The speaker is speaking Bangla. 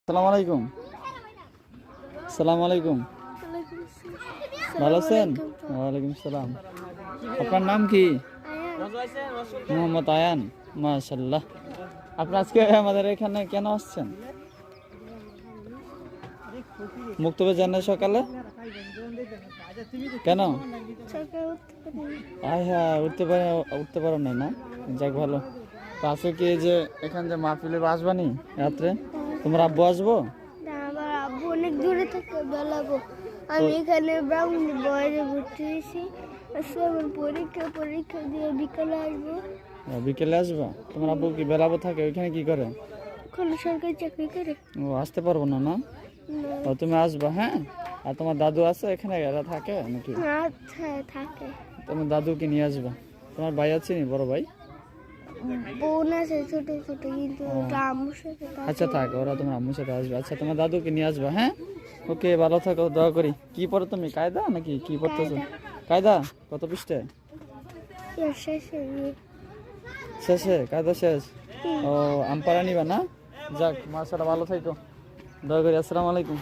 আসসালামু আলাইকুম। আসসালামু আলাইকুম। ভালো আছেন? ওয়ালাইকুম সালাম। আপনার নাম কি? মোহাম্মদ আয়ান। মাশাআল্লাহ। আপনি আজকে আমাদের এখানে কেন আসছেন? মুক্তবে জানেন সকালে কেন? হ্যাঁ, উঠতে পারো নাই না? যাক ভালো। তো আজকে কি যে এখানে যে মাহফিলে আসবানি রাত্রে? তোমার আব্বু আসবো? আমার আব্বু অনেক দূরে থেকে বেলাবো। আমি এখানে ব্রাহ্মণী বয়সে ভর্তি হয়েছি। আজকে আমার পরীক্ষা দিয়ে বিকালে আসবো। বিকেলে আসবা? তোমার আব্বু কি বেলাবো থাকে? ওইখানে কি করে? ওখানে সরকারি চাকরি করে। ও, আসতে পারবো না না? ও, তুমি আসবা হ্যাঁ। আর তোমার দাদু আছে এখানে? এরা থাকে নাকি? আচ্ছা থাকে। তোমার দাদুকে নিয়ে আসবা। তোমার ভাই আছে নি? বড় ভাই? বোন আছে ছোট ছোট, কিন্তু ওটা আম্মুর সাথে থাকে। আচ্ছা থাক, ওরা তোমার আম্মুর সাথে আসবে। আচ্ছা, তোমার দাদুকে নিয়ে আসবা হ্যাঁ। ওকে, ভালো থাকো, দোয়া করি। কি পড়ো তুমি? কায়দা নাকি কি পড়তেছো? কায়দা কত পৃষ্ঠায়? শেষে শেষে? কায়দা শেষ? ও, আমপারা নিবা না? যাক মাশাআল্লাহ, ভালো থাকো, দোয়া করি। আসসালামু আলাইকুম।